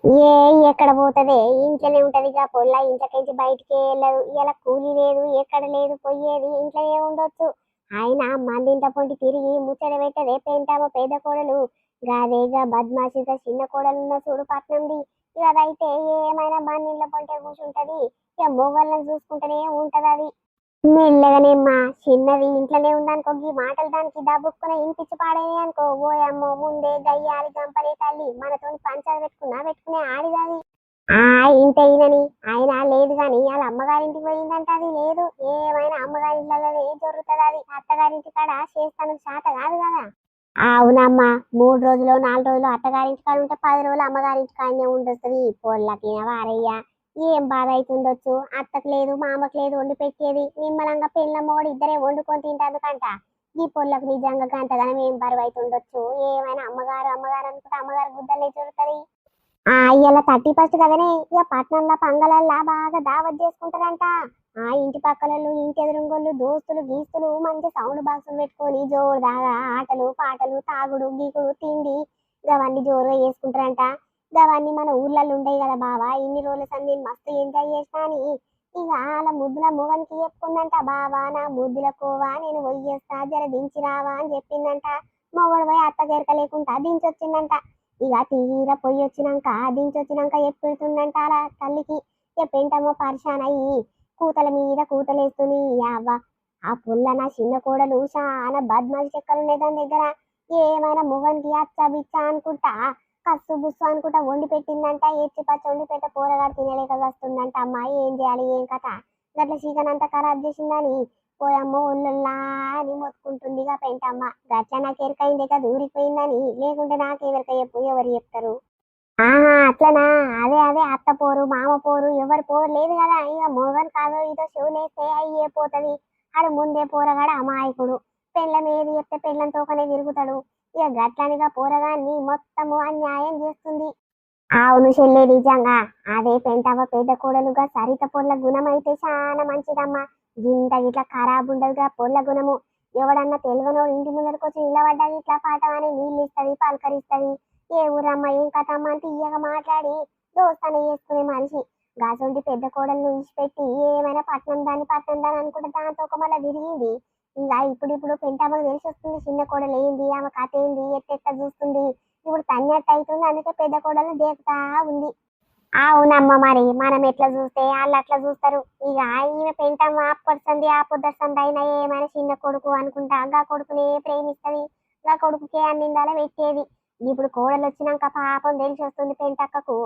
ఏ ఎక్కడ పోతదే ఇంట్లోనే ఉంటది ఇక పొల్ల ఇంట్లోకించి బయటికి వెళ్ళదు ఇలా కూలి లేదు ఎక్కడ లేదు పోయేది ఇంట్లోనే ఉండొచ్చు. ఆయన మందింట పొంటి తిరిగి ముచ్చట పెట్టదే పెంటామో పేద కోడలు గాదేగా బద్మాషిగా చిన్న కోడలు ఉన్న చూడు పట్నంది. ఇక అదైతే ఏమైనా బందింట్లో పొంటే కూర్చుంటది. ఇక మొగళ్ళని చూసుకుంటూనే ఉంటది అది. మెల్లగానేమ్మా చిన్నది ఇంట్లోనే ఉందనుకో ఈ మాటలు దానికి దబ్బుక్కున ఇంటిచ్చి పాడేది అనుకో ఓయమ్మో ముందే గయ్యాలి గంపలే తల్లి మనతో పంచాలు పెట్టుకునే ఆడిదాది. ఆ ఇంట ఈయనని ఆయన లేదు గాని వాళ్ళ అమ్మగారింటికి పోయిందంట అది లేదు ఏమైనా అమ్మగారింట్లోనే జరుగుతుంది అది అత్తగారింటి కాడ చేస్తాను శాత కాదు కదా. అవునమ్మా 3 రోజులు 4 రోజులు అత్తగారింటి కాడ ఉంటే 10 రోజులు అమ్మగారింటి కాడనే ఉండొస్తుంది పొల్లకి వారయ్య. ఏం బాధ అవుతుండొచ్చు అత్తకు లేదు మామకు లేదు వండి పెట్టేది నిమ్మలంగా పెళ్ళ మొగడు ఇద్దరే వండుకొని తింటాదుకంట. ఈ పొల్లకు నిజంగా గంటగానం ఏం బరువు అవుతుండొచ్చు ఏమైనా అమ్మగారు అమ్మగారు అనుకుంటే అమ్మగారు గుద్దలే చూడుతుంది. ఇవాళ 31 కదనే ఇక పట్నంలో పంగలల్లా బాగా దావత్ చేసుకుంటారంట. ఇంటి పక్కలలో ఇంటి ఎదురుంగోళ్ళు దోస్తులు గీస్తులు మంచి సౌండ్ బాక్సులు పెట్టుకొని జోరు దాగా ఆటలు పాటలు తాగుడు గీకుడు తిండి ఇవన్నీ జోరుగా చేసుకుంటారంట. ఇవన్నీ మన ఊర్లలో ఉండయి కదా బావా ఇన్ని రోజుల సంది మస్తు ఎంజాయ్ చేస్తా అని ఇక అలా ముద్దుల మొగనికి చెప్పుకుందంట బావా నా ముద్దుల కోవా నేను పోయేస్తా జర దించి రావా అని చెప్పిందంట. మొగడు పోయి అత్త గెరక లేకుండా దించొచ్చిందంట. ఇక తీర పొయ్యి వచ్చినాక దించొచ్చినాక ఎప్పుడుతుందంట అలా తల్లికి పెంటమ్మో పరిశాన్ అయ్యి కూతల మీద కూతలేస్తుంది. అవ్వ ఆ పుల్ల నా చిన్న కోడలు చాలా బద్మాషి చెక్కలున్నాయి దాని దగ్గర. ఏమైనా మొగనికి అచ్చ బిచ్చ అనుకుంటా కస్సు బుస్సు అనుకుంటా వండి పెట్టిందంట. ఎచ్చి పచ్చి వండి పెట్ట కూరగాడు తినలేక వస్తుందంట. అమ్మాయి ఏం చేయాలి ఏం కథ గట్ల చికెన్ అంతా ఖరాబ్ చేసిందని పోయమ్మ ఒళ్ళుల్లా అని మొత్తుకుంటుంది. ఇక పెంటమ్మ గట్ల నాకు ఎరకైంది కదా ఊరిపోయిందని లేకుంటే నాకెవరిక చెప్పు ఎవరు చెప్తారు. అట్లనా అదే అదే అత్త పోరు మామ పోరు ఎవరు పోరు లేదు కదా ఇక మొగన్ కాదో ఇదో చెవులేస్తే అయ్యే పోతుంది. ఆడు ముందే పోరగాడు అమాయకుడు పెళ్ళం ఏది చెప్తే పెళ్ళం తోకనే తిరుగుతాడు. ఇక గట్లనిగా పోరగాన్ని మొత్తము అన్యాయం చేస్తుంది. అవును చెల్లె నిజంగా అదే పెంటవ్వ పెద్ద కోడలుగా సరిత పొల్ల గుణం అయితే చాలా మంచిదమ్మా. గింత గిట్లా ఖరాబ్ ఉండదుగా పొల్ల గుణము. ఎవడన్నా తెలివనోడు ఇంటి ముందరికి వచ్చి నిలబడ్డా ఇట్లా పాఠం అని నీళ్ళు ఇస్తుంది పలకరిస్తుంది. ఏ ఊరమ్మ ఏం కథమ్మ అని తీయగా మాట్లాడి దోస్తాన చేసుకునే మనిషి. గాసొంటి పెద్ద కోడలను విడిచిపెట్టి ఏమైనా పట్నం దాన్ని అనుకుంటే దాంతో ఒక మళ్ళీ తిరిగింది. ఇక ఇప్పుడు పెంటమ్మకు తెలిసి వస్తుంది చిన్న కోడలు ఏంది ఆమె కథ ఏంది ఎట్టెట్ట చూస్తుంది. ఇప్పుడు తన్నట్టు అవుతుంది అందుకే పెద్ద కోడలు దేకుతా ఉంది. అవునమ్మ మరి మనం ఎట్లా చూస్తే వాళ్ళు అట్లా చూస్తారు. ఇక ఈమె పెంటమ్మ అప్పొస్తుంది ఆపొద్దొస్తుంది అయినా ఏమైనా చిన్న కొడుకు అనుకుంటా గా కొడుకునే ప్రేమిస్తుంది. గా కొడుకుకే అన్నిందాల పెట్టేది. ఇప్పుడు కోడలు వచ్చినాక పాపం తెలిసి వస్తుంది పెంటక్కకు